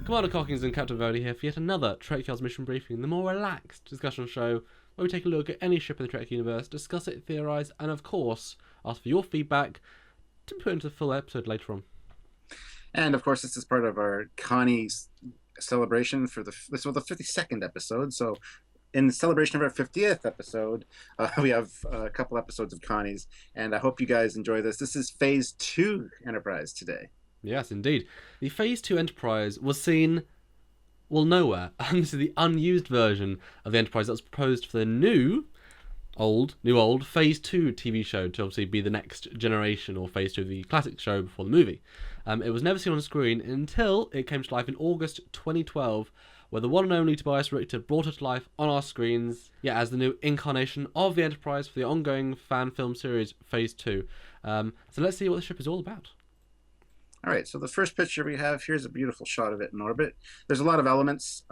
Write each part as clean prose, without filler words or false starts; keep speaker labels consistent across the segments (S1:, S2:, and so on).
S1: Commander Cockings and Captain Vody here for yet another Trekyards mission briefing, the more relaxed discussion show where we take a look at any ship in the Trek universe, discuss it, theorise, and of course, ask for your feedback to put into the full episode later on.
S2: And of course, this is part of our Connie celebration for the 52nd episode. So, in celebration of our 50th episode, we have a couple episodes of Connie's, and I hope you guys enjoy this. This is Phase 2 Enterprise today.
S1: Yes, indeed. The Phase 2 Enterprise was seen, well, nowhere. This is the unused version of the Enterprise that was proposed for the new old Phase 2 TV show to obviously be the next generation, or Phase 2 of the classic show before the movie. It was never seen on screen until it came to life in August 2012, where the one and only Tobias Richter brought it to life on our screens, as the new incarnation of the Enterprise for the ongoing fan film series Phase 2. So let's see what the ship is all about.
S2: All right, so the first picture we have, here's a beautiful shot of it in orbit. There's a lot of elements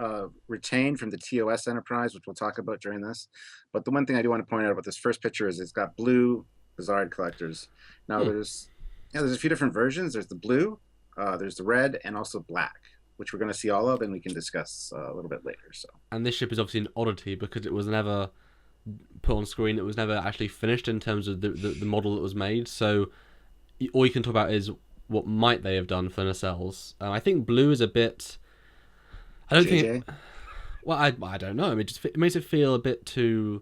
S2: retained from the TOS Enterprise, which we'll talk about during this. But the one thing I do want to point out about this first picture is it's got blue Bizarre collectors. Now there's a few different versions. There's the blue, there's the red, and also black, which we're going to see all of and we can discuss a little bit later. So.
S1: And this ship is obviously an oddity because it was never put on screen. It was never actually finished in terms of the model that was made. So all you can talk about is what might they have done for the nacelles. I think blue is a bit... I don't think... Well, I don't know. I mean, it makes it feel a bit too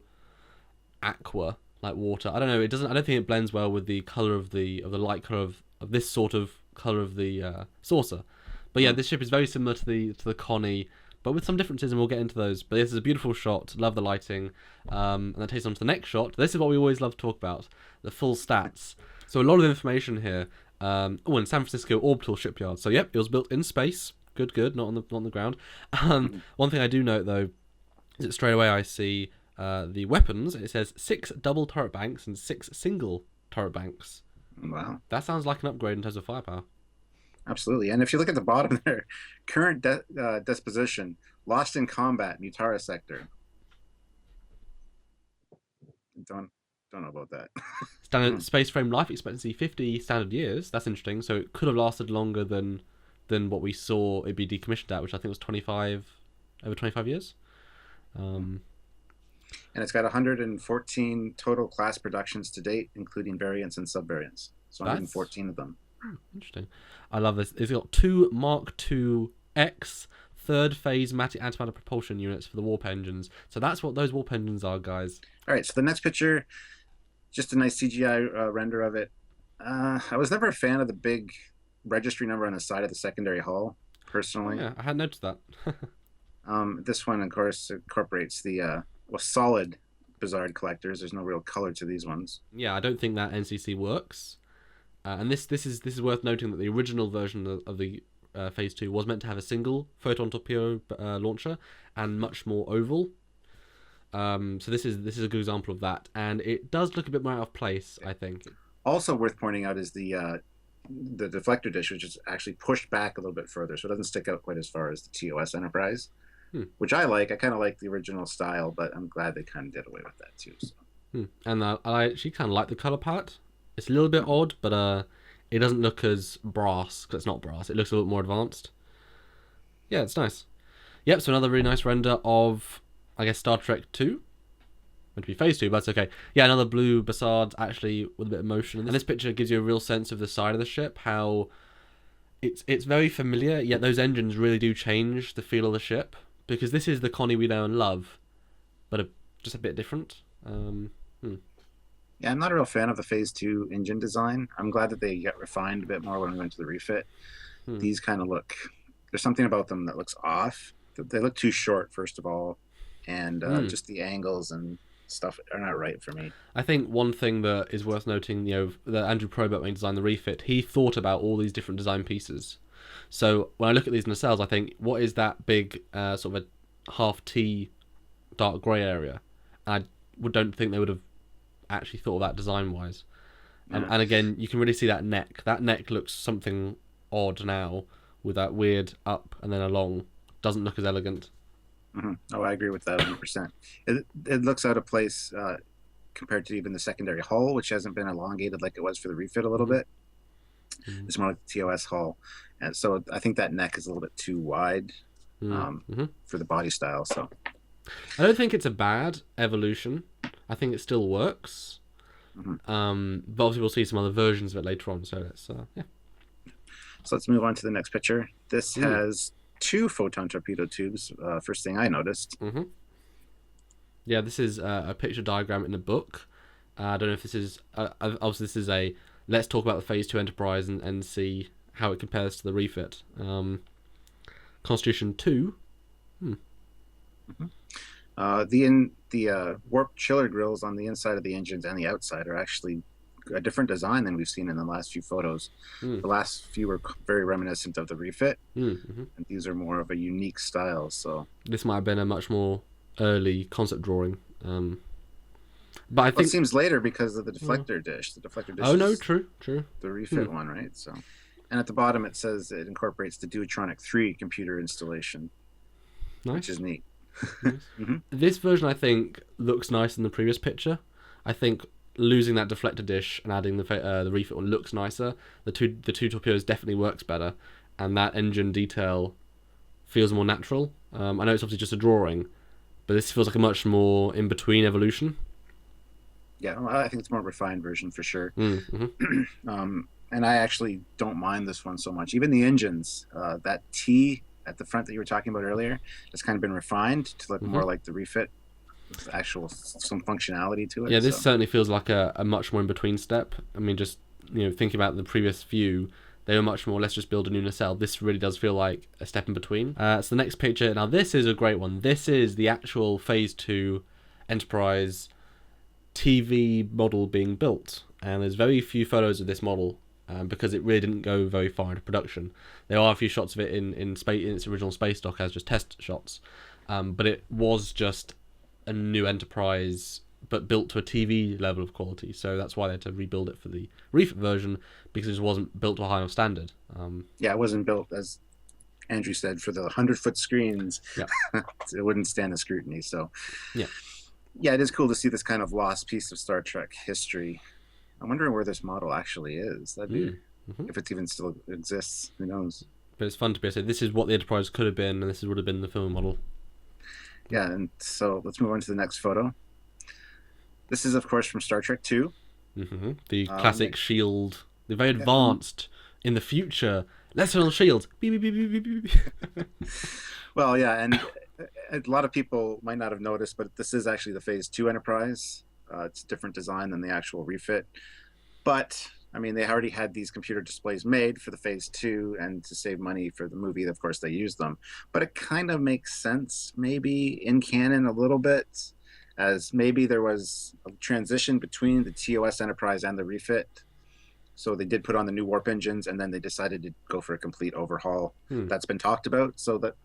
S1: aqua, like water. I don't know. It doesn't. I don't think it blends well with the color of the light color of this sort of color of the saucer. But yeah, this ship is very similar to the Connie, but with some differences, and we'll get into those. But this is a beautiful shot. Love the lighting. And that takes us on to the next shot. This is what we always love to talk about: the full stats. So a lot of information here. In San Francisco Orbital Shipyard. So yep, it was built in space. Good, not on the ground. One thing I do note though is that straight away I see the weapons. It says 6 double turret banks and 6 single turret banks.
S2: Wow,
S1: that sounds like an upgrade in terms of firepower.
S2: Absolutely, and if you look at the bottom there, current disposition, lost in combat, Mutara sector. Don't know about that.
S1: Standard space frame life expectancy 50 standard years. That's interesting. So it could have lasted longer than what we saw it be decommissioned at, which I think was over 25 years.
S2: And it's got 114 total class productions to date, including variants and subvariants. So 114 of them.
S1: Interesting. I love this. It's got 2 Mark II X third phase antimatter propulsion units for the warp engines. So that's what those warp engines are, guys.
S2: All right. So the next picture, just a nice CGI render of it. I was never a fan of the big registry number on the side of the secondary hull, personally.
S1: Oh, yeah, I had noticed that.
S2: This one, of course, incorporates the solid Bizarre collectors. There's no real color to these ones.
S1: Yeah, I don't think that NCC works. And this is worth noting that the original version of the Phase 2 was meant to have a single photon torpedo launcher and much more oval. So this is a good example of that, and it does look a bit more out of place, I think. Also
S2: worth pointing out is the deflector dish, which is actually pushed back a little bit further, so it doesn't stick out quite as far as the TOS Enterprise, which I like. I kind of like the original style, but I'm glad they kind of did away with that too. So.
S1: And I actually kind of like the color palette. It's a little bit odd, but it doesn't look as brass, because it's not brass. It looks a little more advanced. Yeah, it's nice. Yep, so another really nice render of, I guess, Star Trek 2. Meant to be Phase 2, but that's okay. Yeah, another blue Bassard, actually with a bit of motion. And this picture gives you a real sense of the side of the ship, how it's very familiar, yet those engines really do change the feel of the ship. Because this is the Connie we know and love, but just a bit different.
S2: Yeah, I'm not a real fan of the Phase 2 engine design. I'm glad that they get refined a bit more when we went to the refit. These kind of look... There's something about them that looks off. They look too short, first of all. And just the angles and stuff are not right for me.
S1: I think one thing that is worth noting, that Andrew Probert, when he designed the refit, he thought about all these different design pieces. So when I look at these nacelles, I think, what is that big sort of a half T dark grey area? And I don't think they would have actually thought of that design-wise. And again, you can really see that neck. That neck looks something odd now, with that weird up and then along. Doesn't look as elegant.
S2: Oh, I agree with that 100%. It looks out of place compared to even the secondary hull, which hasn't been elongated like it was for the refit a little bit.
S1: Mm.
S2: It's more like the TOS hull, and so I think that neck is a little bit too wide for the body style. So
S1: I don't think it's a bad evolution. I think it still works. But obviously we'll see some other versions of it later on. So let's yeah.
S2: So let's move on to the next picture. This has 2 photon torpedo tubes. First thing I noticed.
S1: Yeah, this is a picture diagram in a book. I don't know if this is obviously this is a let's talk about the Phase 2 Enterprise and see how it compares to the refit. Constitution 2.
S2: The warp chiller grills on the inside of the engines and the outside are actually a different design than we've seen in the last few photos. The last few were very reminiscent of the refit, and these are more of a unique style. So
S1: this might have been a much more early concept drawing. But I think
S2: it seems later because of the deflector dish. The deflector dish.
S1: Oh no, true.
S2: The refit one, right? So, and at the bottom it says it incorporates the Duotronic 3 computer installation, which is neat.
S1: This version I think looks nicer than the previous picture. I think losing that deflector dish and adding the refit one looks nicer. The two torpedoes definitely works better, and that engine detail feels more natural. I know it's obviously just a drawing, but this feels like a much more in between evolution.
S2: Yeah, well, I think it's more refined version for sure. And I actually don't mind this one so much. Even the engines, that T at the front that you were talking about earlier, has kind of been refined to look more like the refit, with actual some functionality to it.
S1: Yeah, this certainly feels like a much more in between step. I mean, just thinking about the previous few, they were much more let's just build a new nacelle. This really does feel like a step in between. So the next picture, now this is a great one. This is the actual Phase 2 Enterprise TV model being built, and there's very few photos of this model because it really didn't go very far into production. There are a few shots of it in its original space dock as just test shots, but it was just a new Enterprise but built to a TV level of quality, so that's why they had to rebuild it for the refit version, because it just wasn't built to a high enough standard.
S2: Yeah, it wasn't built, as Andrew said, for the 100-foot screens.
S1: Yeah.
S2: It wouldn't stand the scrutiny. So
S1: yeah,
S2: it is cool to see this kind of lost piece of Star Trek history. I'm wondering where this model actually is. That'd be if it even still exists. Who knows?
S1: But it's fun to be able to say this is what the Enterprise could have been, and this would have been the film model.
S2: Yeah, and so let's move on to the next photo. This is, of course, from Star Trek 2.
S1: The classic shield, the very advanced, in the future, lesser on shields. Beep, beep, beep, beep, beep, beep.
S2: Well, yeah, and a lot of people might not have noticed, but this is actually the Phase 2 Enterprise. It's a different design than the actual refit. But, I mean, they already had these computer displays made for the Phase 2, and to save money for the movie, of course, they used them. But it kind of makes sense, maybe, in canon a little bit, as maybe there was a transition between the TOS Enterprise and the refit. So they did put on the new warp engines, and then they decided to go for a complete overhaul. That's been talked about, so that,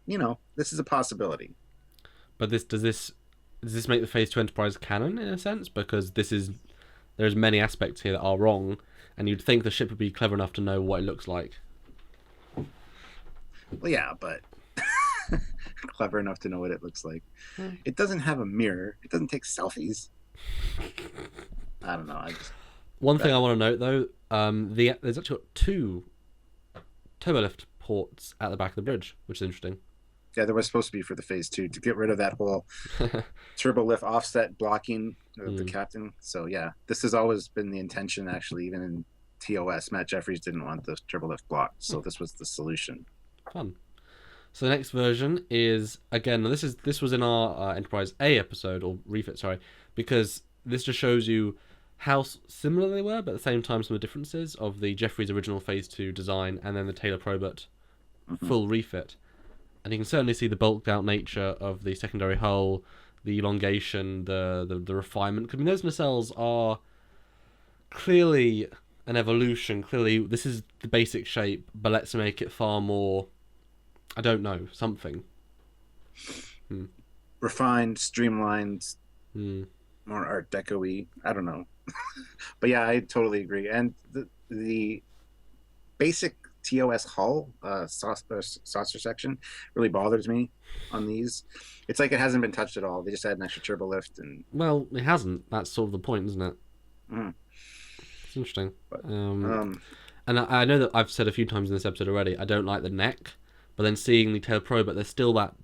S2: this is a possibility.
S1: But does this make the Phase 2 Enterprise canon, in a sense? Because there's many aspects here that are wrong, and you'd think the ship would be clever enough to know what it looks like.
S2: Well, yeah, but clever enough to know what it looks like. It doesn't have a mirror. It doesn't take selfies. I don't know.
S1: One thing I want to note, though, there's actually got 2 turbolift ports at the back of the bridge, which is interesting.
S2: Yeah, there was supposed to be for the Phase 2 to get rid of that whole turbo lift offset blocking of the captain. So yeah, this has always been the intention, actually, even in TOS. Matt Jefferies didn't want the turbo lift blocked, so this was the solution. Fun.
S1: So the next version is, again, this was in our Enterprise A episode, or refit, sorry, because this just shows you how similar they were, but at the same time some of the differences of the Jefferies original Phase 2 design and then the Taylor Probert full refit. And you can certainly see the bulked out nature of the secondary hull, the elongation, the refinement. Because those nacelles are clearly an evolution. Clearly, this is the basic shape, but let's make it far more, I don't know, something.
S2: Refined, streamlined, more Art Deco-y. I don't know. But yeah, I totally agree. And the basic TOS hull saucer section really bothers me on these. It's like it hasn't been touched at all. They just had an extra turbo lift, and
S1: well, it hasn't. That's sort of the point, isn't it? It's interesting.
S2: And
S1: And I know that I've said a few times in this episode already, I don't like the neck, but then seeing the tail probot, there's still that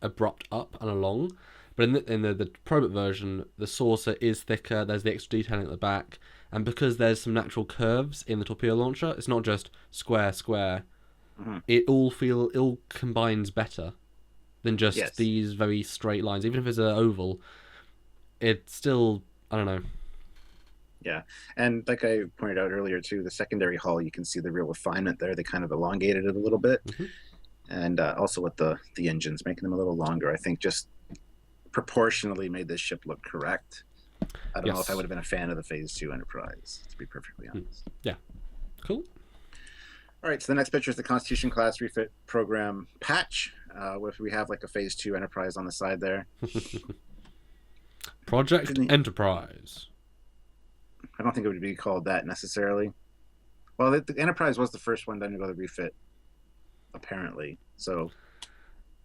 S1: abrupt up and along. But in the probot version, the saucer is thicker, there's the extra detailing at the back, and because there's some natural curves in the torpedo launcher, it's not just square, square. It all combines better than just these very straight lines. Even if it's an oval, it's still, I don't know.
S2: Yeah, and like I pointed out earlier too, the secondary hull, you can see the real refinement there. They kind of elongated it a little bit, and also with the engines, making them a little longer. I think just proportionally made this ship look correct. I don't know if I would have been a fan of the Phase 2 Enterprise, to be perfectly honest.
S1: Yeah, cool.
S2: All right, so the next picture is the Constitution class refit program patch. We have like a Phase 2 Enterprise on the side there.
S1: Project Enterprise.
S2: I don't think it would be called that necessarily. Well, the Enterprise was the first one to undergo the refit, apparently. So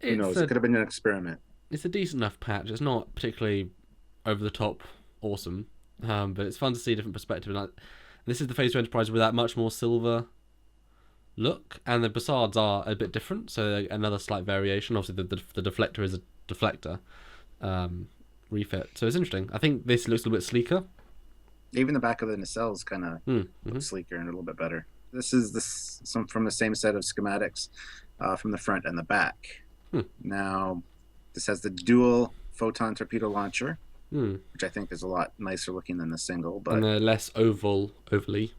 S2: who knows? It could have been an experiment.
S1: It's a decent enough patch. It's not particularly over the top awesome, but it's fun to see a different perspective. And this is the Phase 2 Enterprise with that much more silver look, and the Bassards are a bit different, so another slight variation. Obviously, the deflector is a deflector refit, so it's interesting. I think this looks a little bit sleeker.
S2: Even the back of the nacelles kind of looks sleeker and a little bit better. This is some from the same set of schematics from the front and the back. Now, this has the dual photon torpedo launcher, which I think is a lot nicer looking than the single. But,
S1: and they're less overly,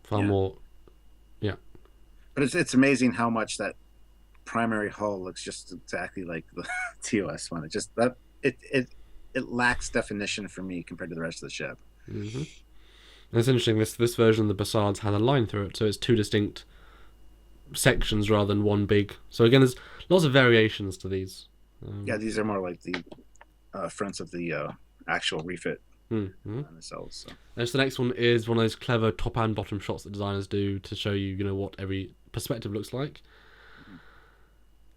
S1: far more,
S2: But it's amazing how much that primary hull looks just exactly like the TOS one. It just it lacks definition for me compared to the rest of the ship.
S1: And it's interesting. This version of the Bassards had a line through it, so it's two distinct sections rather than one big. So again, there's lots of variations to these.
S2: Yeah, these are more like the fronts of the actual refit nacelles.
S1: So the next one is one of those clever top and bottom shots that designers do to show you, what every perspective looks like.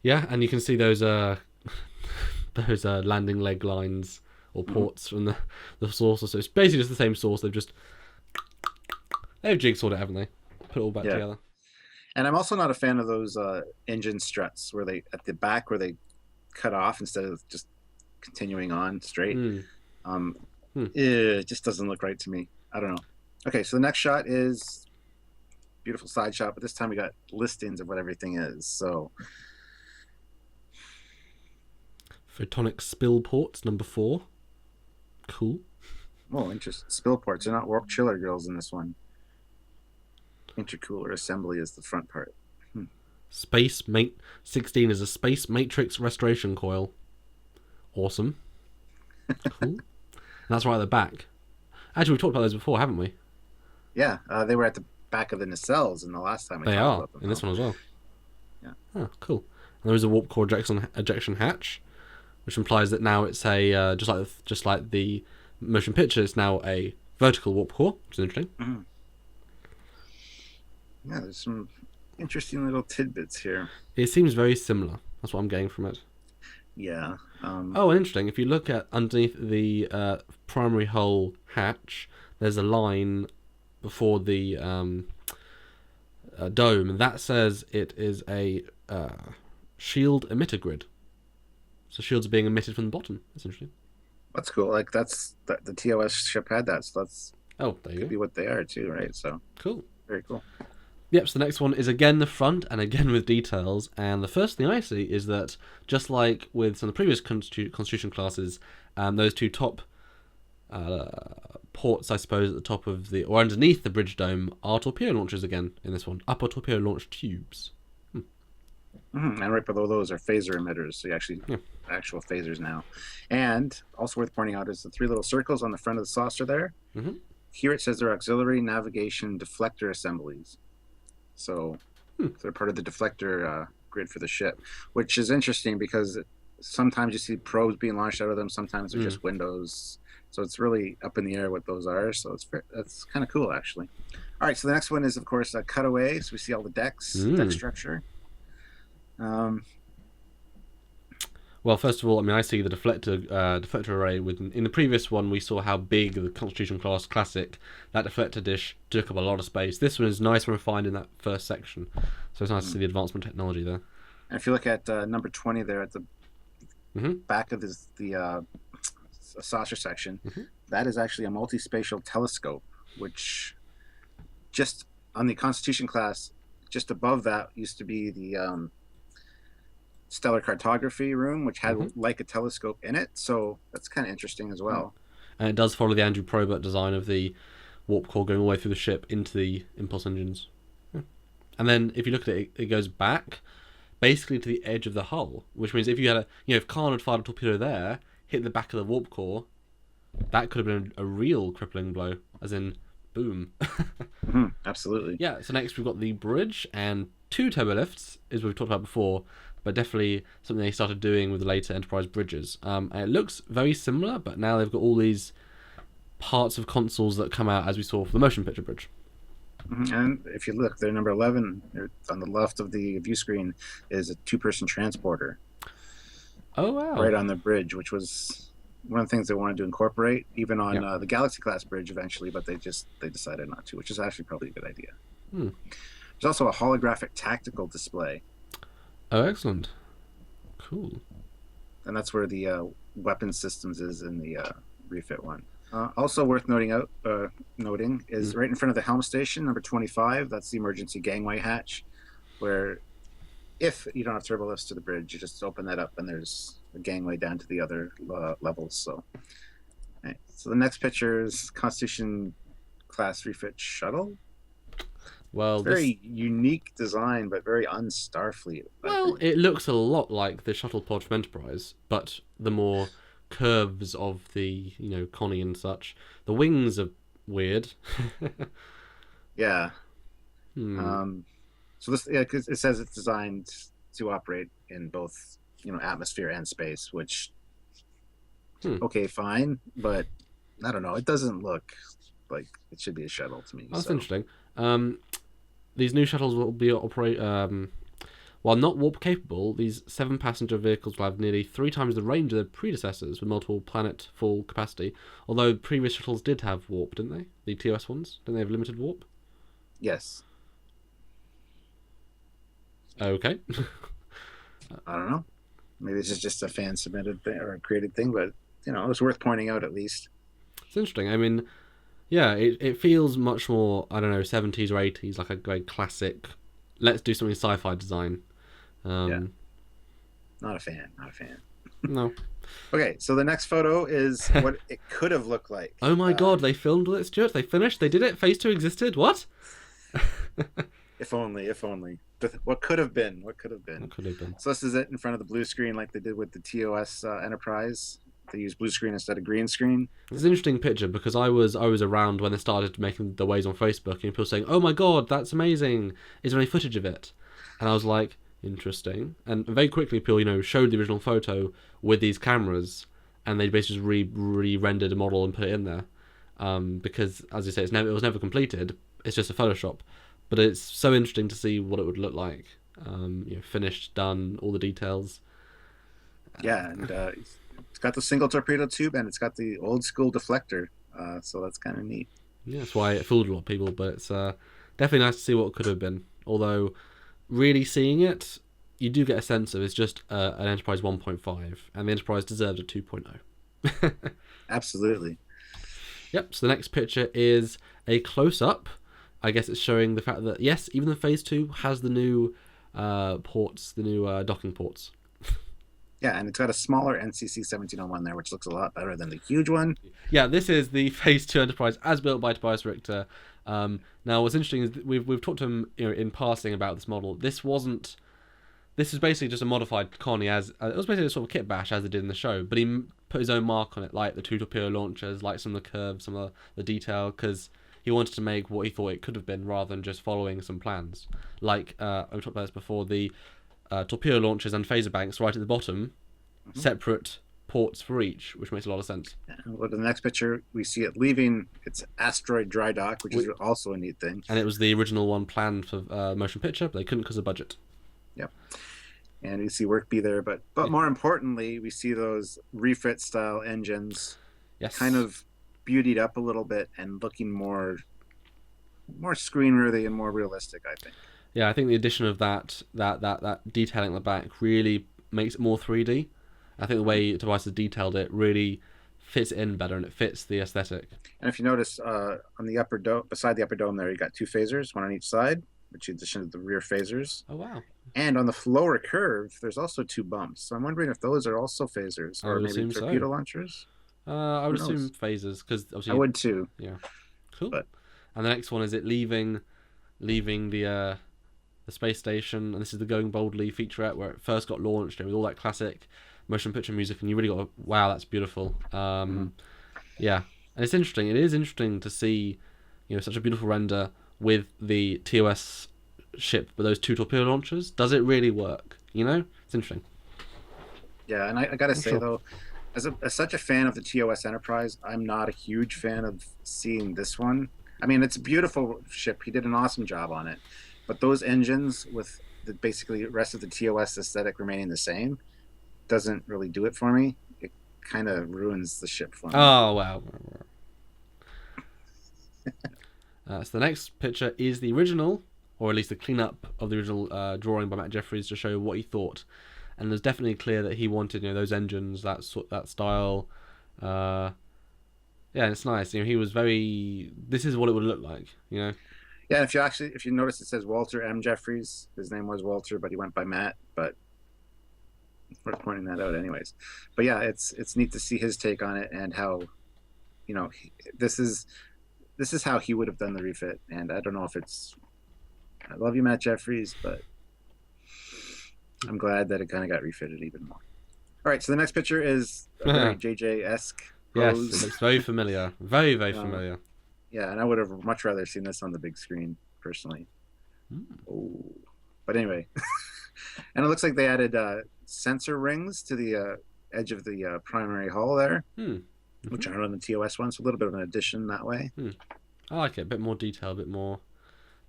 S1: Yeah, and you can see those those landing leg lines or ports from the saucer. So it's basically just the same sauce. They've jigsawed it, haven't they? Put it all back together.
S2: And I'm also not a fan of those engine struts where they at the back where they cut off instead of just continuing on straight. It just doesn't look right to me. I don't know. Okay, so the next shot is beautiful side shot, but this time we got listings of what everything is. So
S1: photonic spill ports number 4. Cool.
S2: Oh, interesting. Spill ports are not warp chiller grills in this one. Intercooler assembly is the front part.
S1: Space Mate 16 is a space matrix restoration coil. Awesome. Cool. And that's right at the back. Actually, we've talked about those before, haven't we?
S2: Yeah, they were at the back of the nacelles in the last time.
S1: They are in this one as well.
S2: Yeah.
S1: Oh, cool. And there is a warp core ejection hatch, which implies that now it's a just like the motion picture. It's now a vertical warp core, which is interesting.
S2: Yeah, there's some interesting little tidbits here.
S1: It seems very similar. That's what I'm getting from it.
S2: Yeah.
S1: Oh, interesting. If you look at underneath the primary hull hatch, there's a line before the dome, and that says it is a shield emitter grid. So shields are being emitted from the bottom. That's interesting.
S2: That's cool. Like the TOS ship had that, so that's
S1: there you
S2: could be what they are too, right? So
S1: cool.
S2: Very cool.
S1: Yep, so the next one is again the front, and again with details. And the first thing I see is that, just like with some of the previous Constitution classes, those two top ports, I suppose, at the top of or underneath the bridge dome, are torpedo launchers again in this one. Upper torpedo launch tubes.
S2: And right below those are phaser emitters, so you actually actual phasers now. And also worth pointing out is the 3 little circles on the front of the saucer there. Here it says they're auxiliary navigation deflector assemblies. So they're part of the deflector grid for the ship, which is interesting because sometimes you see probes being launched out of them, sometimes they're just windows. So it's really up in the air what those are. So that's kind of cool, actually. All right, so the next one is, of course, a cutaway. So we see all the decks, deck structure.
S1: Well, Well, first of all, I mean, I see the deflector array. In the previous one, we saw how big the Constitution class Classic, that deflector dish, took up a lot of space. This one is nice and refined in that first section, so it's nice to see the advancement technology there.
S2: And if you look at number 20 there at the back of the saucer section, that is actually a multispatial telescope, which just on the Constitution class, just above that used to be the stellar cartography room, which had like a telescope in it. So that's kind of interesting as well.
S1: And it does follow the Andrew Probert design of the warp core going all the way through the ship into the impulse engines. And then if you look at it, it goes back basically to the edge of the hull, which means if you had if Khan had fired a torpedo there, hit the back of the warp core, that could have been a real crippling blow, as in boom.
S2: Absolutely.
S1: Yeah, so next we've got the bridge and 2 turbo lifts, as we've talked about before, but definitely something they started doing with the later Enterprise bridges. And it looks very similar, but now they've got all these parts of consoles that come out as we saw for the motion picture bridge.
S2: And if you look, they're number 11 on the left of the view screen is a 2-person transporter.
S1: Oh, wow.
S2: Right on the bridge, which was one of the things they wanted to incorporate, even on the Galaxy class bridge eventually, but they decided not to, which is actually probably a good idea. There's also a holographic tactical display.
S1: Oh, excellent. Cool.
S2: And that's where the weapon systems is in the refit one. Also worth noting is right in front of the helm station, number 25. That's the emergency gangway hatch, where if you don't have turbo lifts to the bridge, you just open that up and there's a gangway down to the other levels. So the next picture is Constitution class refit shuttle.
S1: Well,
S2: very unique design, but very un-Starfleet.
S1: Well, it looks a lot like the shuttle pod from Enterprise, but the more curves of the Connie and such. The wings are weird.
S2: Yeah. So this, because it says it's designed to operate in both atmosphere and space, which okay, fine, but I don't know. It doesn't look like it should be a shuttle to me.
S1: That's interesting. These new shuttles will be while not warp capable, these 7-passenger vehicles will have nearly 3 times the range of their predecessors with multiple planet full capacity. Although previous shuttles did have warp, didn't they? The TOS ones, didn't they have limited warp?
S2: Yes.
S1: Okay.
S2: I don't know. Maybe this is just a fan submitted thing or a created thing, but it was worth pointing out at least.
S1: It's interesting. I mean, yeah, it feels much more, I don't know, 70s or 80s, like a very classic, let's do something sci-fi design.
S2: Yeah. Not a fan.
S1: No.
S2: Okay, so the next photo is what it could have looked like.
S1: Oh my god, they filmed it, Stuart. They finished. They did it. Phase 2 existed. What?
S2: If only. What could have been? So this is it in front of the blue screen, like they did with the TOS Enterprise. They used blue screen instead of green screen.
S1: It's an interesting picture because I was around when they started making the waves on Facebook, and people saying, "Oh my god, that's amazing! Is there any footage of it?" And I was like, interesting. And very quickly, people showed the original photo with these cameras, and they basically just re-rendered a model and put it in there. Because, as you say, it was never completed. It's just a Photoshop, but it's so interesting to see what it would look like. Finished, done, all the details.
S2: Yeah, and it's got the single torpedo tube, and it's got the old school deflector. So that's kind of neat.
S1: Yeah, that's why it fooled a lot of people, but it's definitely nice to see what it could have been. Although, really seeing it, you do get a sense of it's just an Enterprise 1.5, and the Enterprise deserves a 2.0.
S2: Absolutely.
S1: Yep, so the next picture is a close-up. I guess it's showing the fact that, yes, even the Phase 2 has the new ports, the new docking ports.
S2: Yeah, and it's got a smaller NCC 1701 there, which looks a lot better than the huge one.
S1: Yeah, this is the Phase 2 Enterprise as built by Tobias Richter. Now, what's interesting is we've talked to him in passing about this model. This is basically just a modified Connie it was basically a sort of kit bash as they did in the show, but he put his own mark on it, like the 2 torpedo launchers, like some of the curves, some of the detail, because he wanted to make what he thought it could have been rather than just following some plans. Like, we talked about this before, the torpedo launchers and phaser banks right at the bottom, separate ports for each, which makes a lot of sense.
S2: Well, in the next picture, we see it leaving its asteroid dry dock, which is also a neat thing.
S1: And it was the original one planned for motion picture, but they couldn't because of budget.
S2: Yep. and we see work be there. But more importantly, we see those refit style engines
S1: Yes.
S2: kind of beautied up a little bit and looking more screen worthy and more realistic, I think.
S1: Yeah, I think the addition of that detailing at the back really makes it more 3D. I think the way Tobias has detailed it really fits it in better, and it fits the aesthetic.
S2: And if you notice, on the upper dome, beside the upper dome there, you got two phasers, one on each side, which addition to the rear phasers.
S1: Oh wow!
S2: And on the lower curve, there's also two bumps. So I'm wondering if those are also phasers, or maybe torpedo launchers.
S1: I would assume phasers, because obviously
S2: I would too.
S1: Yeah, cool.
S2: But,
S1: and the next one is it leaving the space station, and this is the Going Boldly featurette where it first got launched, with all that classic motion picture music, and you really got a, wow, that's beautiful. Yeah, and it's interesting. It is interesting to see, such a beautiful render with the TOS ship with those two torpedo launchers. Does it really work? It's interesting.
S2: Yeah, and I gotta say though, as such a fan of the TOS Enterprise, I'm not a huge fan of seeing this one. I mean, it's a beautiful ship. He did an awesome job on it, but those engines with basically the rest of the TOS aesthetic remaining the same doesn't really do it for me. It kind of ruins the ship for me.
S1: Oh wow. So the next picture is the original, or at least the cleanup of the original drawing by Matt Jefferies to show what he thought, and it's definitely clear that he wanted those engines, that style. Yeah, and it's nice. He was very. This is what it would look like.
S2: Yeah, if you notice, it says Walter M. Jefferies. His name was Walter, but he went by Matt. But we're pointing that out, anyways. But yeah, it's neat to see his take on it and how, this is how he would have done the refit. And I don't know if it's. I love you, Matt Jefferies, but I'm glad that it kind of got refitted even more. All right, so the next picture is a very JJ-esque.
S1: Yes, it looks very familiar. Very, very familiar.
S2: Yeah, and I would have much rather seen this on the big screen, personally. Oh, but anyway. And it looks like they added sensor rings to the edge of the primary hull there, which aren't on the TOS one, so a little bit of an addition that way.
S1: I like it. A bit more detail, a bit more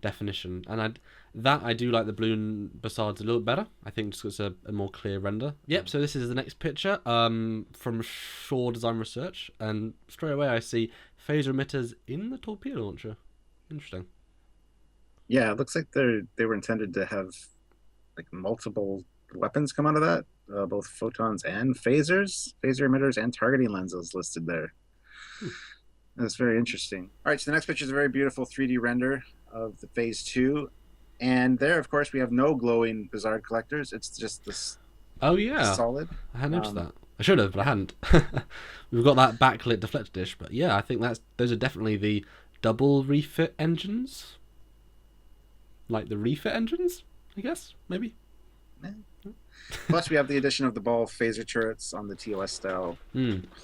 S1: definition. And I do like the balloon facades a little better. I think just it's a more clear render. Yep, so this is the next picture from Shore Design Research, and straight away I see phaser emitters in the torpedo launcher. Interesting.
S2: Yeah, it looks like they were intended to have multiple weapons come out of that, both photons and phasers, phaser emitters and targeting lenses listed there. That's very interesting. All right, so the next picture is a very beautiful 3D render of the Phase 2. And there, of course, we have no glowing Bizarre collectors. It's just this solid.
S1: I hadn't noticed that. I should have, but I hadn't. We've got that backlit deflector dish, but yeah, I think those are definitely the double refit engines. Like the refit engines, I guess, maybe.
S2: Plus, we have the addition of the ball phaser turrets on the TOS style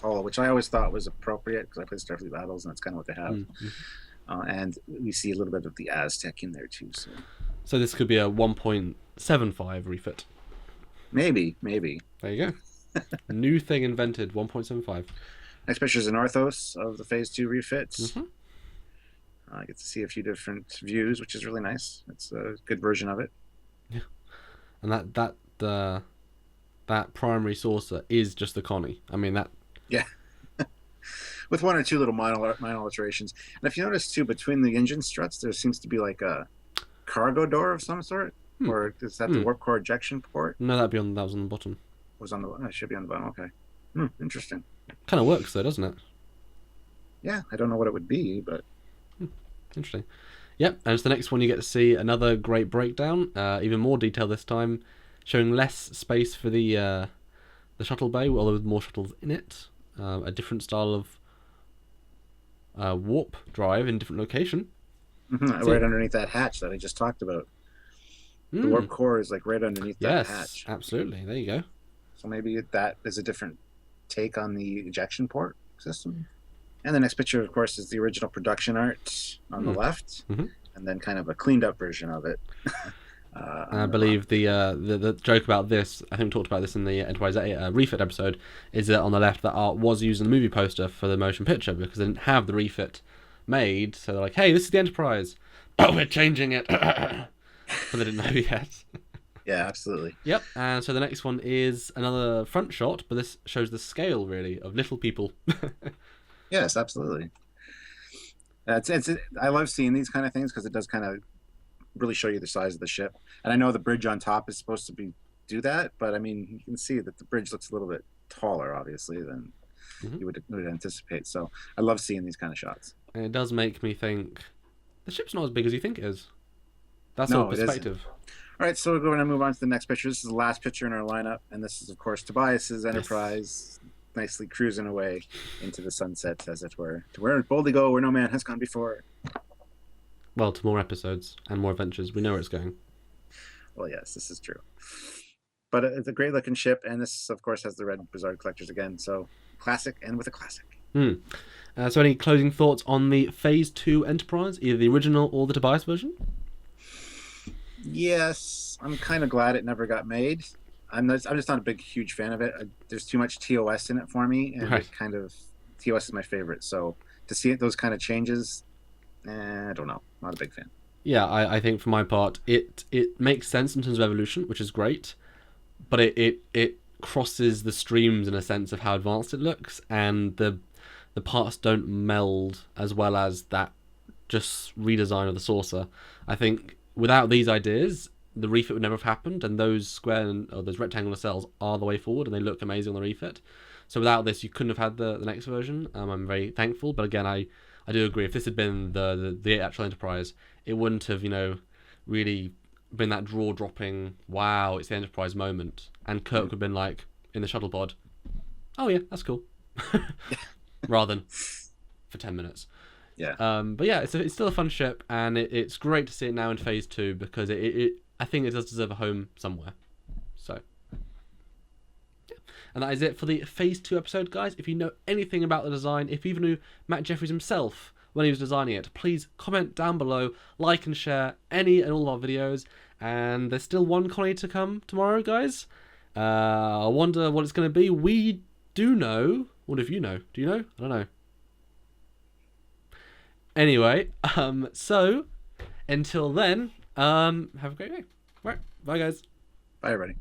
S2: hull, which I always thought was appropriate because I played Starfleet Battles, and that's kind of what they have. And we see a little bit of the Aztec in there too.
S1: So this could be a 1.75 refit.
S2: Maybe.
S1: There you go. New thing invented, 1.75.
S2: Next picture is an orthos of the Phase 2 refit. I get to see a few different views, which is really nice. It's a good version of it.
S1: Yeah. And that primary saucer is just the Connie. I mean that.
S2: Yeah. With one or two little minor alterations. And if you notice too, between the engine struts, there seems to be like a cargo door of some sort, or is that the warp core ejection port?
S1: No, that was on the bottom.
S2: It should be on the bottom. Okay. Interesting.
S1: Kind of works though, doesn't it?
S2: Yeah, I don't know what it would be, but
S1: interesting. Yep, and it's the next one you get to see another great breakdown, even more detail this time, showing less space for the shuttle bay, although with more shuttles in it. A different style of warp drive in different location.
S2: Right underneath that hatch that I just talked about. The warp core is right underneath that hatch.
S1: Yes, absolutely. There you go.
S2: So maybe that is a different take on the ejection port system. And the next picture, of course, is the original production art on the left, and then kind of a cleaned up version of it.
S1: And I believe the joke about this, I think we talked about this in the Enterprise refit episode, is that on the left that art was used in the movie poster for the motion picture because they didn't have the refit made, so they're like, hey, this is the Enterprise, but we're changing it. But they didn't know yet.
S2: Yeah, absolutely.
S1: Yep. And so the next one is another front shot, but this shows the scale really of little people.
S2: Yes, absolutely. I love seeing these kind of things because it does kind of really show you the size of the ship. And I know the bridge on top is supposed to do that, but I mean, you can see that the bridge looks a little bit taller, obviously, than you would anticipate. So I love seeing these kind of shots.
S1: And it does make me think the ship's not as big as you think it is. That's
S2: No,
S1: all perspective.
S2: All right, so we're going to move on to the next picture. This is the last picture in our lineup, and this is, of course, Tobias's Enterprise, nicely cruising away into the sunset, as it were, to where it boldly go, where no man has gone before.
S1: Well, to more episodes and more adventures. We know where it's going.
S2: Well, yes, this is true. But it's a great looking ship, and this, of course, has the red Bizarre collectors again. So classic, and with a classic.
S1: So any closing thoughts on the Phase 2 Enterprise, either the original or the Tobias version?
S2: Yes, I'm kind of glad it never got made. I'm just not a huge fan of it. There's too much TOS in it for me, and it kind of TOS is my favorite. So to see those kind of changes, I don't know. Not a big fan.
S1: Yeah, I think for my part, it makes sense in terms of evolution, which is great, but it crosses the streams in a sense of how advanced it looks, and the parts don't meld as well as that just redesign of the saucer. I think without these ideas, the refit would never have happened, and those those rectangular cells are the way forward, and they look amazing on the refit. So without this, you couldn't have had the next version. I'm very thankful, but again, I do agree. If this had been the actual Enterprise, it wouldn't have, really been that draw-dropping, wow, it's the Enterprise moment. And Kirk would have been like, in the shuttle pod, oh yeah, that's cool. Rather than for 10 minutes.
S2: Yeah.
S1: But yeah, it's still a fun ship, and it's great to see it now in Phase 2 because I think it does deserve a home somewhere. So, yeah. And that is it for the Phase 2 episode, guys. If you know anything about the design, if you even knew Matt Jefferies himself when he was designing it, please comment down below, like and share any and all of our videos. And there's still one colony to come tomorrow, guys. I wonder what it's going to be. We do know. What if you know? Do you know? I don't know. Anyway, so until then, have a great day. Right, bye guys.
S2: Bye everybody.